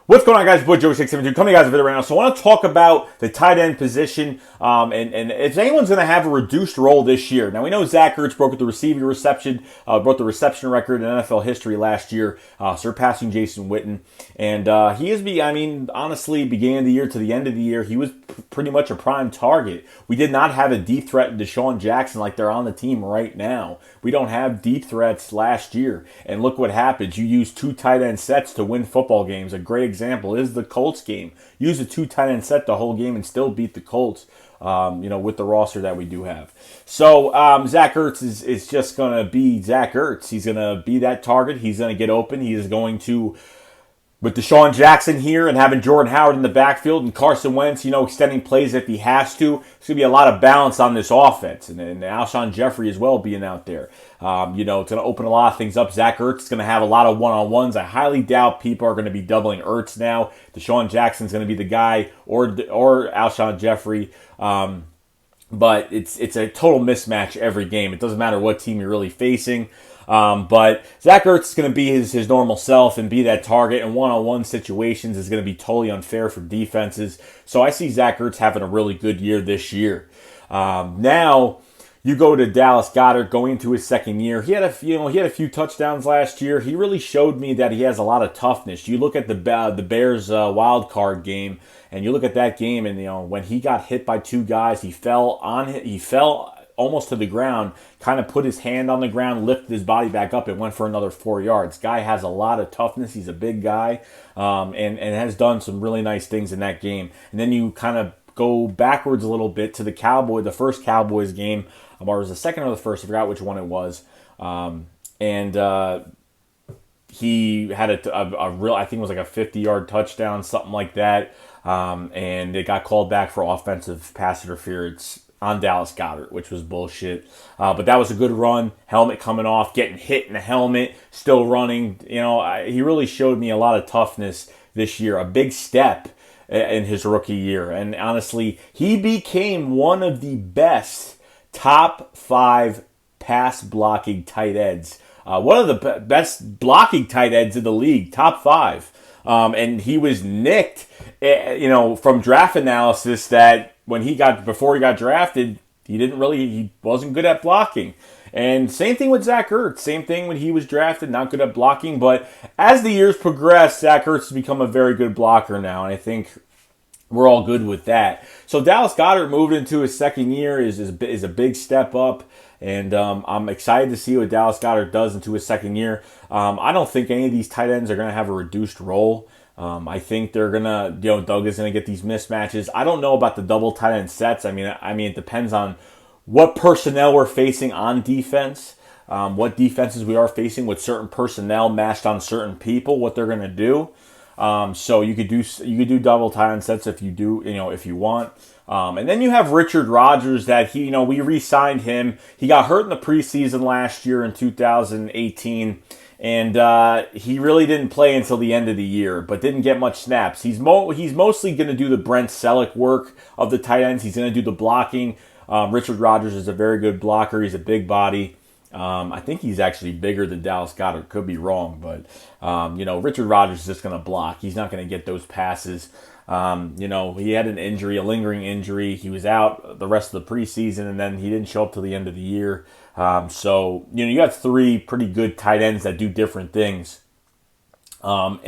What's going on, guys? Boy Joey672 coming to you guys a video right now. So I want to talk about the tight end position and if anyone's going to have a reduced role this year. Now, we know Zach Ertz broke the receiving reception, broke the reception record in NFL history last year, surpassing Jason Witten. And he is, honestly, beginning of the year to the end of the year, he was pretty much a prime target. We did not have a deep threat in Deshaun Jackson like they're on the team right now. We don't have deep threats last year. And look what happens. You use two tight end sets to win football games. A great example is the Colts game. Use a two tight end set the whole game and still beat the Colts, with the roster that we do have. So Zach Ertz is just going to be Zach Ertz. He's going to be that target. He's going to get open. He is going to, with Deshaun Jackson here and having Jordan Howard in the backfield and Carson Wentz, extending plays if he has to, there's going to be a lot of balance on this offense. And Alshon Jeffrey as well being out there. It's going to open a lot of things up. Zach Ertz is going to have a lot of one-on-ones. I highly doubt people are going to be doubling Ertz now. Deshaun Jackson's going to be the guy or Alshon Jeffrey. But it's a total mismatch every game. It doesn't matter what team you're really facing. But Zach Ertz is going to be his normal self and be that target, and one-on-one situations is going to be totally unfair for defenses. So I see Zach Ertz having a really good year this year. Now you go to Dallas Goedert going into his second year. He had a few touchdowns last year. He really showed me that he has a lot of toughness. You look at the Bears wild card game, and you look at that game, and when he got hit by two guys, he fell almost to the ground, kind of put his hand on the ground, lifted his body back up, and went for another 4 yards. Guy has a lot of toughness. He's a big guy, and has done some really nice things in that game. And then you kind of go backwards a little bit to the first Cowboys game, or it was the second or the first, I forgot which one it was. He had a real, I think it was like a 50-yard touchdown, something like that. And it got called back for offensive pass interference on Dallas Goedert, which was bullshit. But that was a good run. Helmet coming off, getting hit in the helmet, still running. He really showed me a lot of toughness this year. A big step in his rookie year. And honestly, he became one of the best top 5 pass blocking tight ends. One of the best blocking tight ends in the league, top 5. And he was nicked, from draft analysis that before he got drafted, he wasn't good at blocking. And same thing with Zach Ertz. Same thing when he was drafted, not good at blocking. But as the years progress, Zach Ertz has become a very good blocker now, and I think we're all good with that. So Dallas Goedert moved into his second year is a big step up. And I'm excited to see what Dallas Goedert does into his second year. I don't think any of these tight ends are going to have a reduced role. I think they're going to, Doug is going to get these mismatches. I don't know about the double tight end sets. I mean, it depends on what personnel we're facing on defense, what defenses we are facing with certain personnel matched on certain people, what they're going to do. So you could do double tight end sets if you want. And then you have Richard Rodgers that we re-signed him. He got hurt in the preseason last year in 2018, and he really didn't play until the end of the year, but didn't get much snaps. He's mostly going to do the Brent Selleck work of the tight ends. He's going to do the blocking. Richard Rodgers is a very good blocker. He's a big body. I think he's actually bigger than Dallas Goedert. Could be wrong, but Richard Rodgers is just going to block. He's not going to get those passes. He had an injury, a lingering injury. He was out the rest of the preseason, and then he didn't show up till the end of the year. So you got 3 pretty good tight ends that do different things. I'm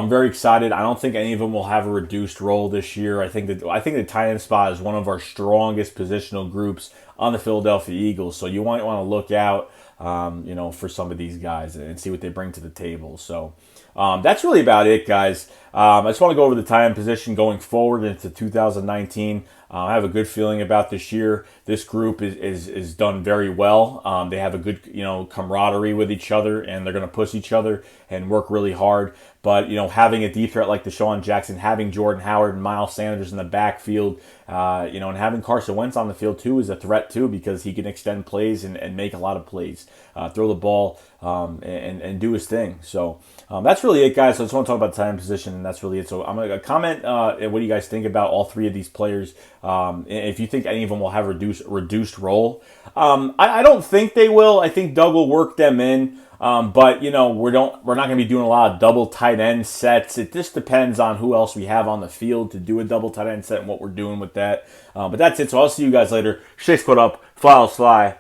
very excited. I don't think any of them will have a reduced role this year. I think the tight end spot is one of our strongest positional groups on the Philadelphia Eagles. So you might want to look out, for some of these guys and see what they bring to the table. So that's really about it, guys. I just want to go over the tight end position going forward into 2019. I have a good feeling about this year. This group is done very well. They have a good camaraderie with each other, and they're going to push each other and work really hard. But having a deep threat like Deshaun Jackson, having Jordan Howard and Miles Sanders in the backfield, and having Carson Wentz on the field too is a threat too, because he can extend plays and make a lot of plays, throw the ball, and do his thing. So that's really it, guys. So I just want to talk about the tight end position, and that's really it. So I'm going to comment what do you guys think about all 3 of these players. If you think any of them will have reduced role, I don't think they will. I think Doug will work them in. But we're not going to be doing a lot of double tight end sets. It just depends on who else we have on the field to do a double tight end set and what we're doing with that. But that's it. So I'll see you guys later. 6 foot up, fly.